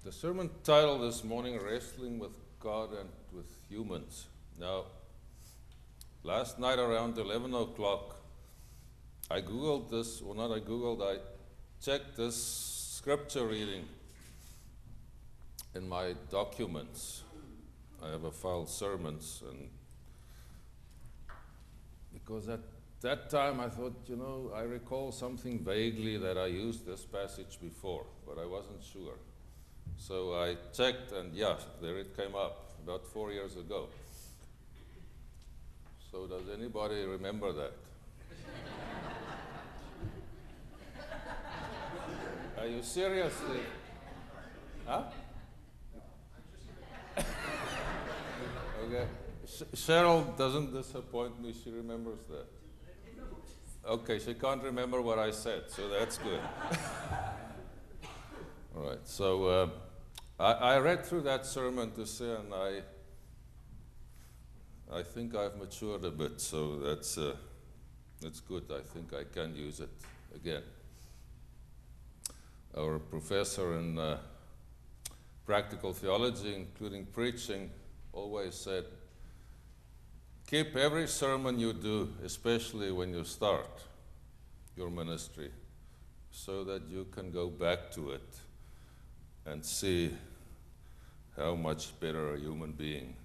The sermon title this morning, Wrestling with God and with Humans. Now, last night around 11 o'clock, I Googled this, or not I Googled, I checked this scripture reading in my documents. I have a file, sermons, and because at that time I thought, I recall something vaguely that I used this passage before, but I wasn't sure. So I checked, and yeah, there it came up, about 4 years ago. So does anybody remember that? Are you seriously? Huh? Okay. Cheryl doesn't disappoint me. She remembers that. Okay, she can't remember what I said, so that's good. All right, so I read through that sermon to say, and I think I've matured a bit, so that's good. I think I can use it again. Our professor in practical theology, including preaching, always said, keep every sermon you do, especially when you start your ministry, so that you can go back to it and see how much better a human being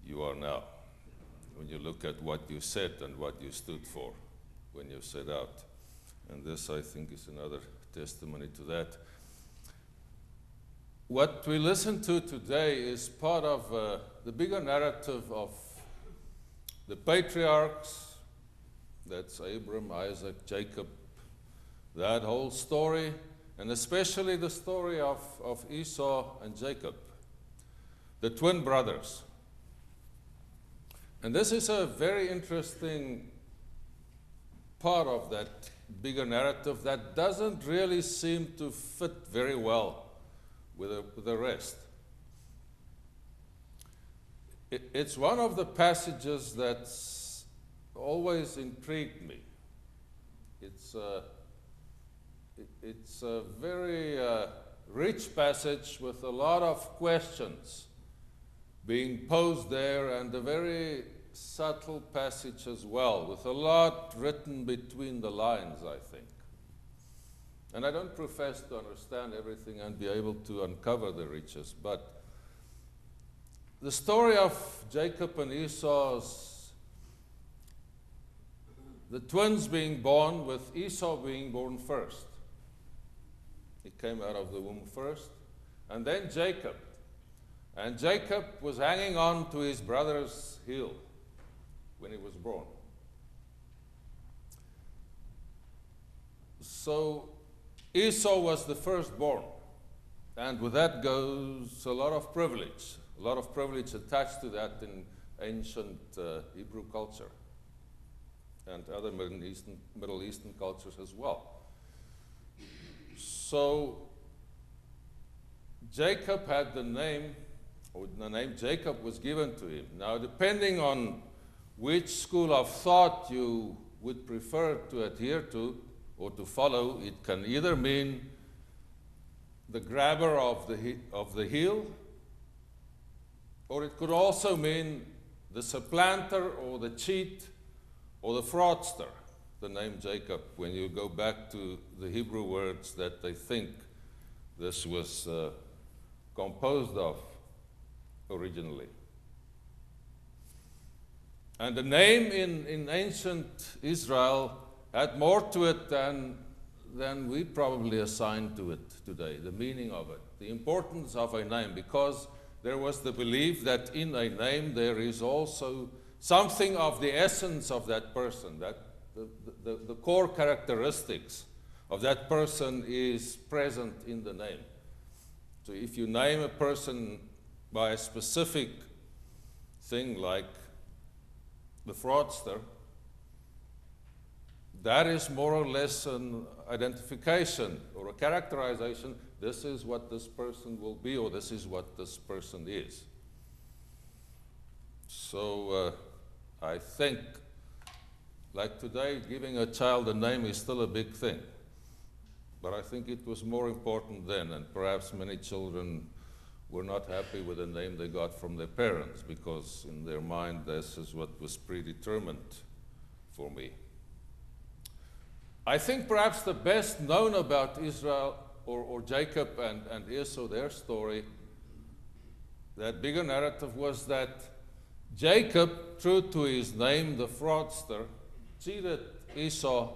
you are now when you look at what you said and what you stood for when you set out. And this, I think, is another testimony to that. What we listen to today is part of the bigger narrative of the patriarchs. That's Abraham, Isaac, Jacob, that whole story, and especially the story of Esau and Jacob, the twin brothers. And this is a very interesting part of that bigger narrative that doesn't really seem to fit very well with the rest. It's one of the passages that's always intrigued me. It's a very rich passage with a lot of questions being posed there, and a very subtle passage as well, with a lot written between the lines, I think. And I don't profess to understand everything and be able to uncover the riches, but the story of Jacob and Esau's, the twins being born, with Esau being born first. He came out of the womb first, and then Jacob. And Jacob was hanging on to his brother's heel when he was born. So Esau was the firstborn, and with that goes a lot of privilege attached to that in ancient Hebrew culture and other Middle Eastern cultures as well. So Jacob had the name Jacob was given to him. Now, depending on which school of thought you would prefer to adhere to or to follow, it can either mean the grabber of the heel, or it could also mean the supplanter or the cheat or the fraudster, the name Jacob, when you go back to the Hebrew words that they think this was composed of originally. And the name in ancient Israel had more to it than we probably assign to it today, the meaning of it, the importance of a name, because there was the belief that in a name there is also something of the essence of that person, that the core characteristics of that person is present in the name. So if you name a person by a specific thing like the fraudster, that is more or less an identification or a characterization. This is what this person will be, or this is what this person is. So I think, like today, giving a child a name is still a big thing. But I think it was more important then, and perhaps many children were not happy with the name they got from their parents, because in their mind this is what was predetermined for me. I think perhaps the best known about Israel or Jacob and Esau, their story, that bigger narrative, was that Jacob, true to his name, the fraudster, cheated Esau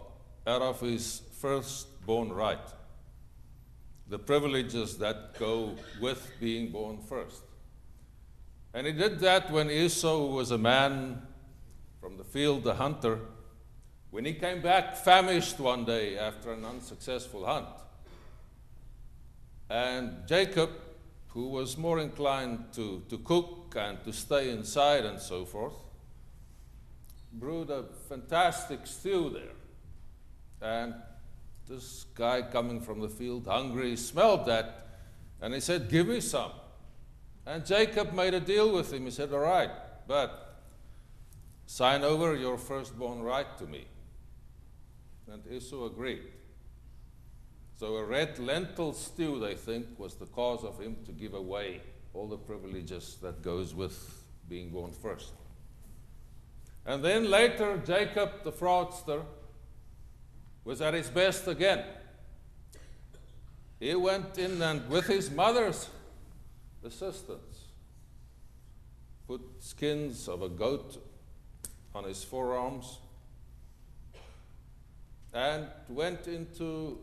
out of his firstborn right, the privileges that go with being born first. And he did that when Esau, who was a man from the field, a hunter, when he came back famished one day after an unsuccessful hunt. And Jacob, who was more inclined to cook and to stay inside and so forth, brewed a fantastic stew there. And this guy coming from the field, hungry, smelled that, and he said, "Give me some." And Jacob made a deal with him. He said, "All right, but sign over your firstborn right to me." And Esau agreed. So a red lentil stew, they think, was the cause of him to give away all the privileges that goes with being born first. And then later, Jacob, the fraudster, was at his best again. He went in and, with his mother's assistance, put skins of a goat on his forearms and went into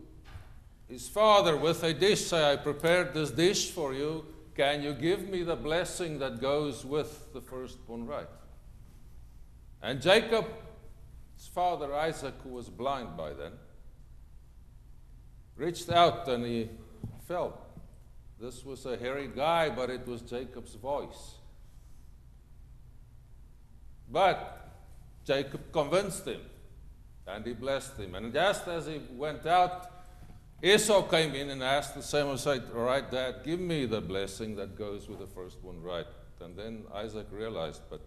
his father with a dish, say, "I prepared this dish for you. Can you give me the blessing that goes with the firstborn right?" And Jacob, his father Isaac, who was blind by then, reached out and he felt. This was a hairy guy, but it was Jacob's voice. But Jacob convinced him, and he blessed him. And just as he went out, Esau came in and asked the same, and said, "All right, Dad, give me the blessing that goes with the firstborn right." And then Isaac realized, but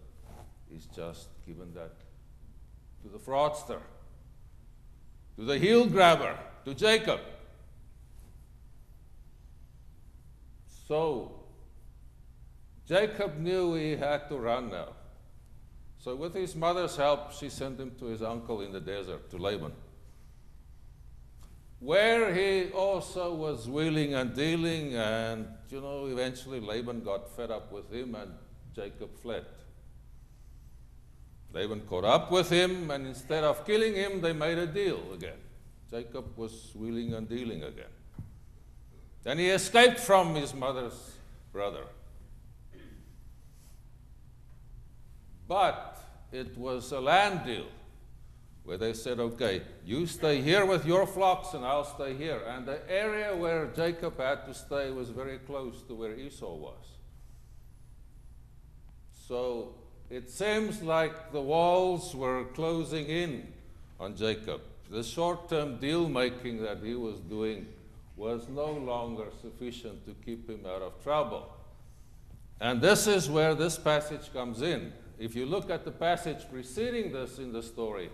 he's just given that to the fraudster, to the heel grabber, to Jacob. So Jacob knew he had to run now. So with his mother's help, she sent him to his uncle in the desert, to Laban, where he also was wheeling and dealing, and, eventually Laban got fed up with him and Jacob fled. Laban caught up with him, and instead of killing him, they made a deal again. Jacob was wheeling and dealing again. Then he escaped from his mother's brother. But it was a land deal where they said, "Okay, you stay here with your flocks and I'll stay here." And the area where Jacob had to stay was very close to where Esau was. So it seems like the walls were closing in on Jacob. The short-term deal-making that he was doing was no longer sufficient to keep him out of trouble. And this is where this passage comes in. If you look at the passage preceding this in the story,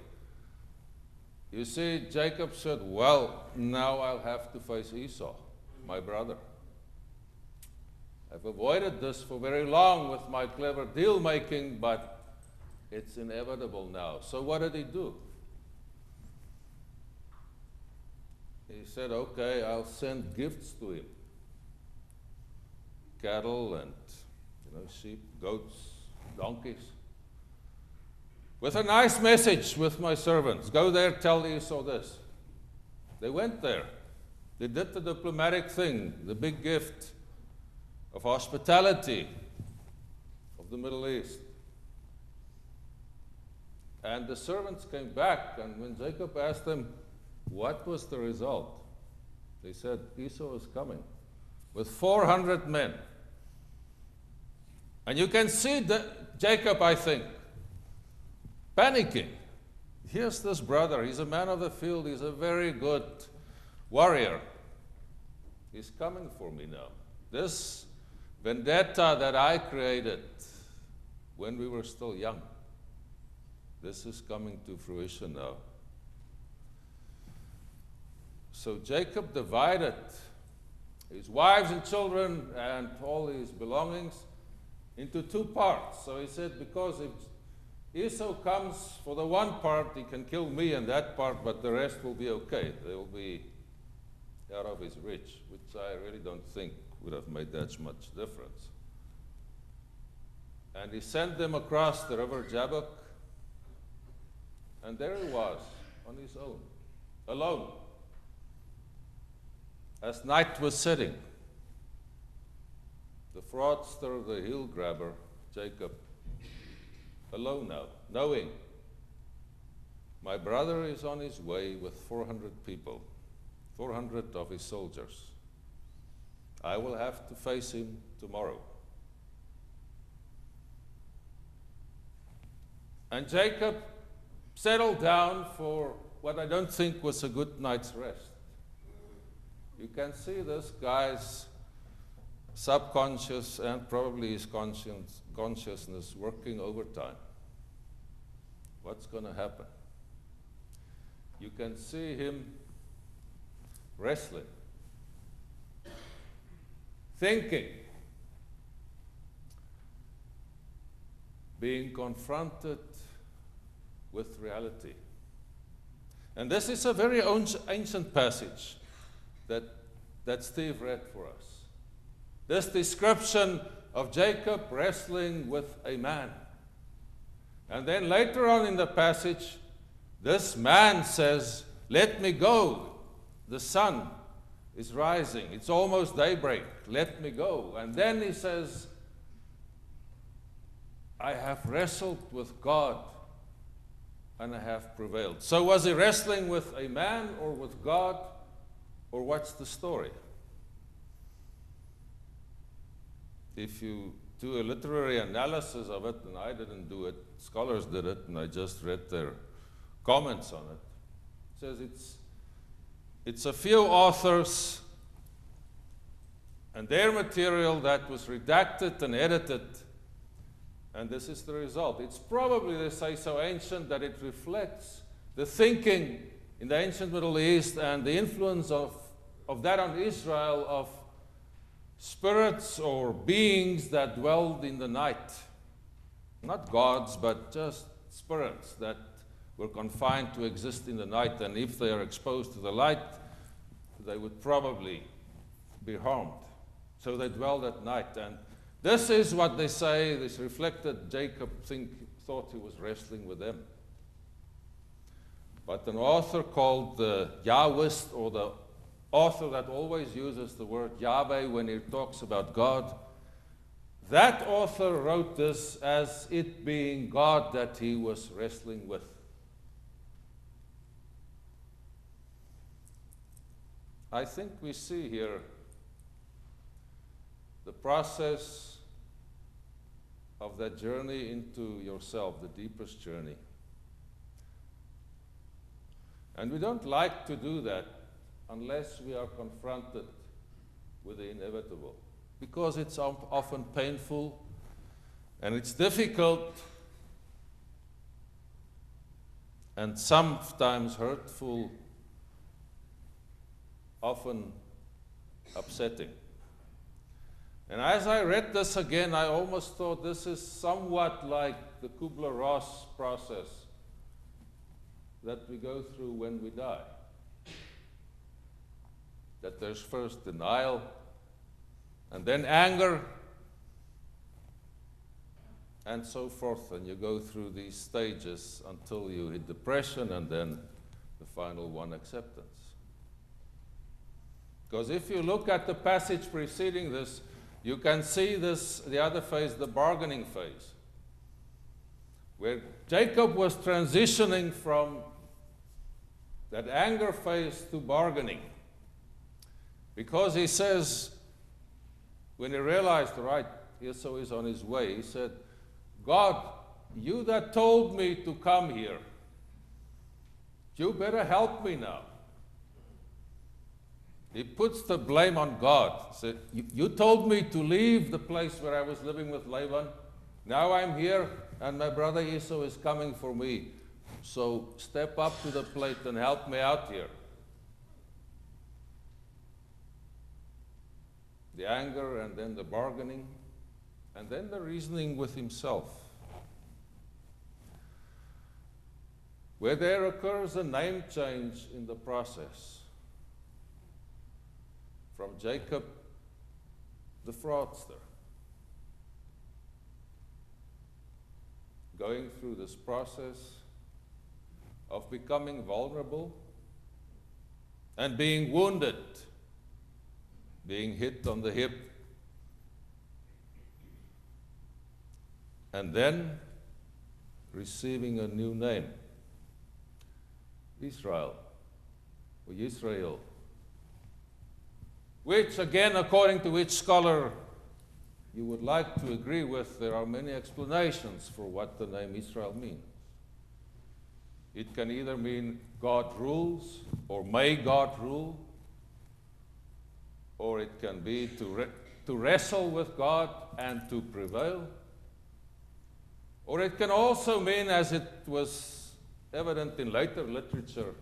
you see Jacob said, "Well, now I'll have to face Esau, my brother. I've avoided this for very long with my clever deal-making, but it's inevitable now." So what did he do? He said, "Okay, I'll send gifts to him. Cattle and, sheep, goats, donkeys. With a nice message with my servants. Go there, tell Esau this." They went there. They did the diplomatic thing, the big gift of hospitality of the Middle East. And the servants came back, and when Jacob asked them, what was the result? They said, "Esau is coming with 400 men. And you can see Jacob, I think, panicking. Here's this brother. He's a man of the field. He's a very good warrior. He's coming for me now. This vendetta that I created when we were still young, this is coming to fruition now." So Jacob divided his wives and children and all his belongings into two parts. So he said, because if Esau comes for the one part, he can kill me and that part, but the rest will be okay. They will be out of his reach, which I really don't think would have made that much difference. And he sent them across the river Jabbok, and there he was, on his own, alone, as night was setting. The fraudster, the heel grabber, Jacob, alone now, knowing my brother is on his way with 400 people, 400 of his soldiers. I will have to face him tomorrow. And Jacob settled down for what I don't think was a good night's rest. You can see this guy's subconscious and probably his consciousness working overtime. What's going to happen? You can see him wrestling, thinking, being confronted with reality. And this is a very ancient passage that Steve read for us. This description of Jacob wrestling with a man. And then later on in the passage, this man says, "Let me go. The sun is rising. It's almost daybreak. Let me go." And then he says, "I have wrestled with God and I have prevailed." So was he wrestling with a man or with God, or what's the story? If you do a literary analysis of it, and I didn't do it, scholars did it, and I just read their comments on it. It says it's a few authors and their material that was redacted and edited, and this is the result. It's probably, they say, so ancient that it reflects the thinking in the ancient Middle East and the influence of that on Israel, of spirits or beings that dwelled in the night. Not gods, but just spirits that were confined to exist in the night, and if they are exposed to the light, they would probably be harmed. So they dwelled at night, and this is what they say, this reflected Jacob thought he was wrestling with them. But an author called the Yahwist, or the author that always uses the word Yahweh when he talks about God, that author wrote this as it being God that he was wrestling with. I think we see here the process of that journey into yourself, the deepest journey. And we don't like to do that unless we are confronted with the inevitable, because it's often painful and it's difficult and sometimes hurtful, often upsetting. And as I read this again, I almost thought this is somewhat like the Kubler-Ross process that we go through when we die. That there's first denial, and then anger, and so forth, and you go through these stages until you hit depression, and then the final one, acceptance. Because if you look at the passage preceding this, you can see this, the other phase, the bargaining phase, where Jacob was transitioning from that anger phase to bargaining. Because he says, when he realized, right, Esau is on his way, he said, "God, you that told me to come here, you better help me now." He puts the blame on God. He said, you told me to leave the place where I was living with Laban. Now I'm here, and my brother Esau is coming for me. So step up to the plate and help me out here. the anger, and then the bargaining, and then the reasoning with himself, where there occurs a name change in the process from Jacob the fraudster, going through this process of becoming vulnerable and being wounded, being hit on the hip, and then receiving a new name, Israel, or Yisrael, which again, according to which scholar you would like to agree with, there are many explanations for what the name Israel means. It can either mean God rules, or may God rule, or it can be to wrestle with God and to prevail, or it can also mean, as it was evident in later literature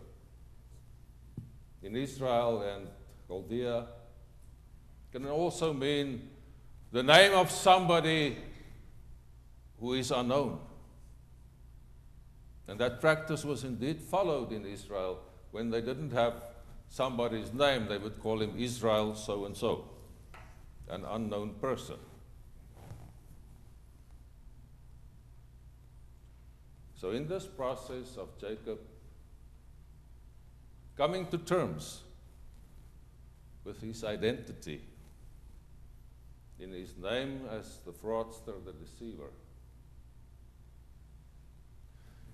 in Israel and Chaldea, can also mean the name of somebody who is unknown. And that practice was indeed followed in Israel. When they didn't have somebody's name, they would call him Israel so-and-so, an unknown person. So in this process of Jacob coming to terms with his identity, in his name as the fraudster, the deceiver,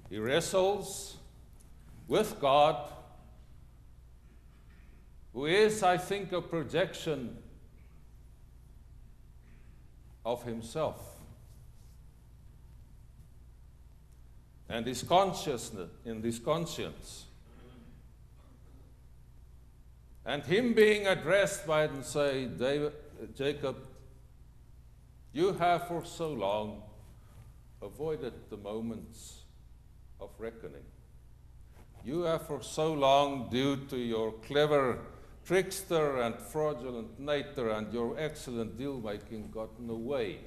he wrestles with God, who is, I think, a projection of himself and his consciousness in his conscience. And him being addressed by it and say, Jacob, you have for so long avoided the moments of reckoning. You have for so long, due to your clever trickster and fraudulent nature and your excellent deal-making, gotten away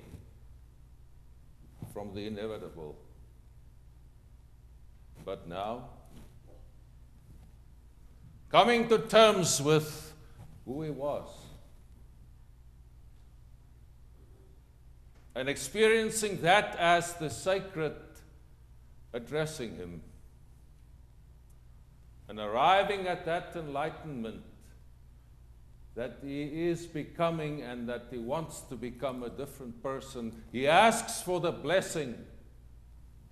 from the inevitable. But now, coming to terms with who he was, and experiencing that as the sacred addressing him, and arriving at that enlightenment that he is becoming and that he wants to become a different person, he asks for the blessing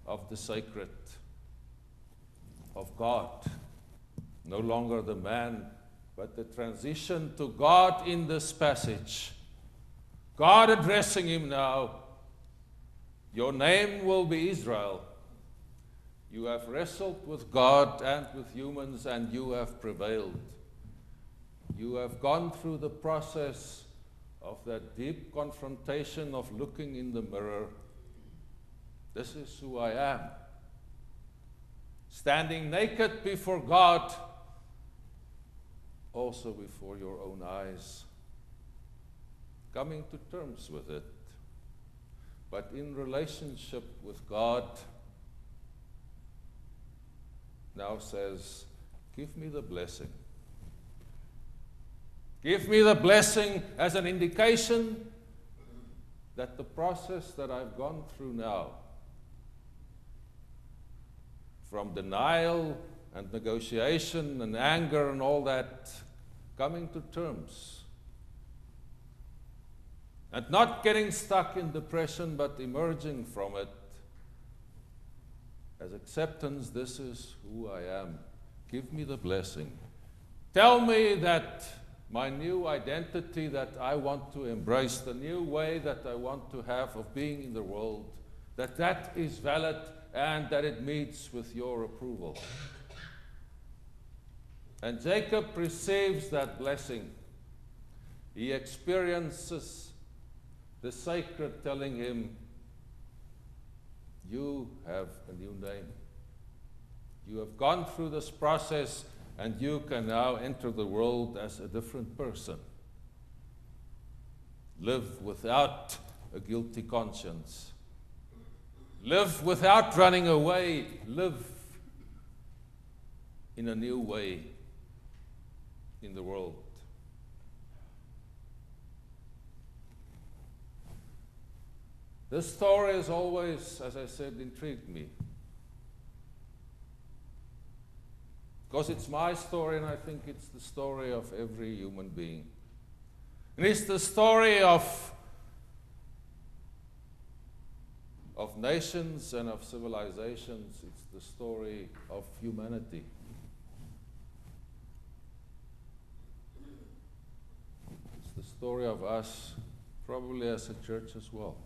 of the sacred, of God. No longer the man, but the transition to God in this passage. God addressing him now, your name will be Israel. You have wrestled with God and with humans, and you have prevailed. You have gone through the process of that deep confrontation of looking in the mirror. This is who I am. Standing naked before God, also before your own eyes. Coming to terms with it, but in relationship with God, now says, give me the blessing. Give me the blessing as an indication that the process that I've gone through now, from denial and negotiation and anger and all that, coming to terms, and not getting stuck in depression, but emerging from it as acceptance. This is who I am. Give me the blessing. Tell me that my new identity that I want to embrace, the new way that I want to have of being in the world, that is valid and that it meets with your approval. And Jacob receives that blessing. He experiences the sacred telling him, you have a new name. You have gone through this process and you can now enter the world as a different person. live without a guilty conscience. Live without running away. Live in a new way in the world. This story has always, as I said, intrigued me. Because it's my story, and I think it's the story of every human being. And it's the story of nations and of civilizations. It's the story of humanity. It's the story of us, probably as a church as well.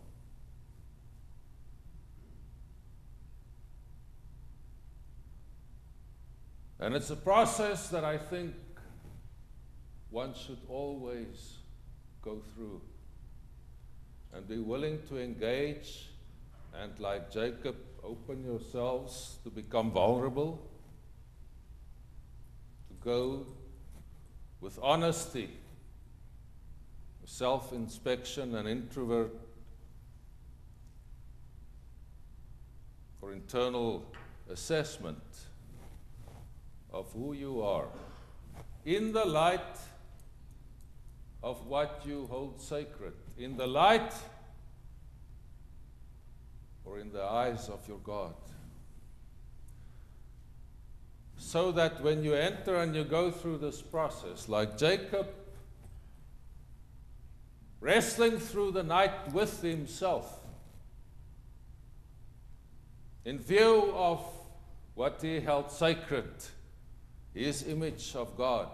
And it's a process that I think one should always go through and be willing to engage and, like Jacob, open yourselves to become vulnerable, to go with honesty, self-inspection and introvert for internal assessment of who you are, in the light of what you hold sacred, in the light or in the eyes of your God. So that when you enter and you go through this process, like Jacob, wrestling through the night with himself, in view of what he held sacred, his image of God,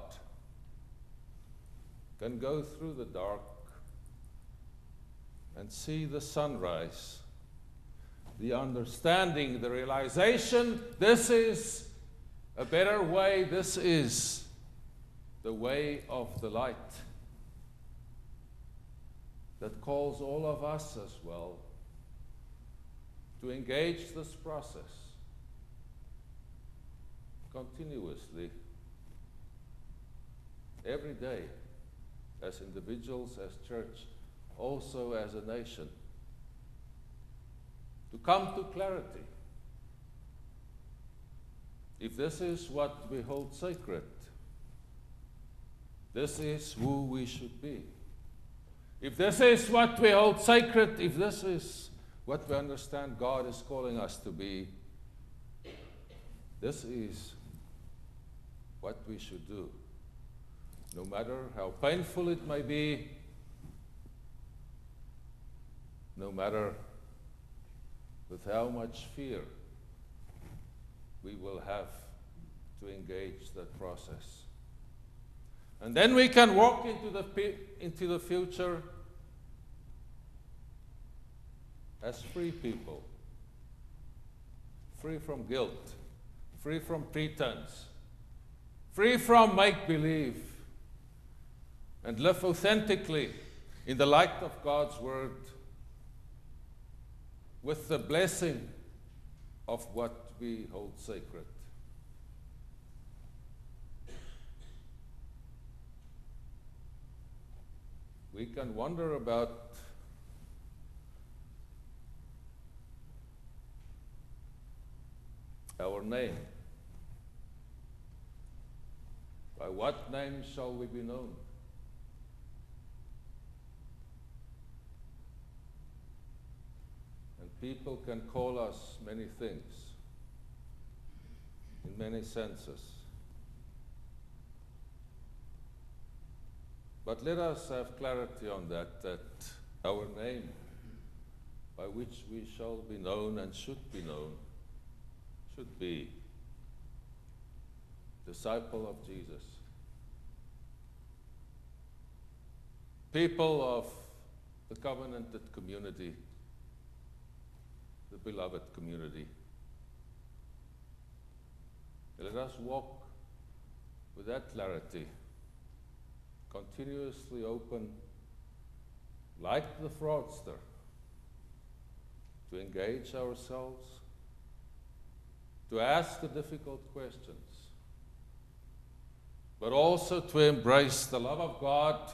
can go through the dark and see the sunrise, the understanding, the realization, this is a better way, this is the way of the light that calls all of us as well to engage this process continuously, every day, as individuals, as church, also as a nation, to come to clarity. If this is what we hold sacred, this is who we should be. If this is what we hold sacred, if this is what we understand God is calling us to be, this is what we should do. No matter how painful it may be, no matter with how much fear we will have to engage that process. And then we can walk into the future as free people, free from guilt, free from pretense, free from make-believe, and live authentically in the light of God's Word with the blessing of what we hold sacred. We can wonder about our name. By what name shall we be known? And people can call us many things, in many senses. But let us have clarity on that our name, by which we shall be known and should be known, should be disciple of Jesus. People of the covenanted community, the beloved community. Let us walk with that clarity, continuously open, like the fraudster, to engage ourselves, to ask the difficult questions, but also to embrace the love of God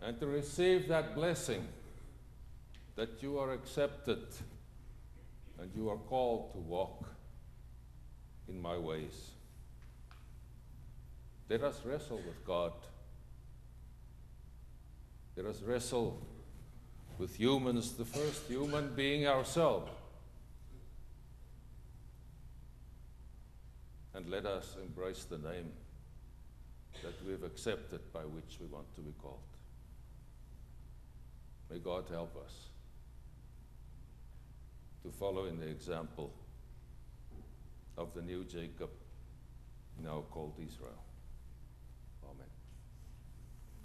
and to receive that blessing that you are accepted and you are called to walk in my ways. Let us wrestle with God. Let us wrestle with humans, the first human being ourselves. And let us embrace the name that we have accepted by which we want to be called. May God help us to follow in the example of the new Jacob, now called Israel. Amen.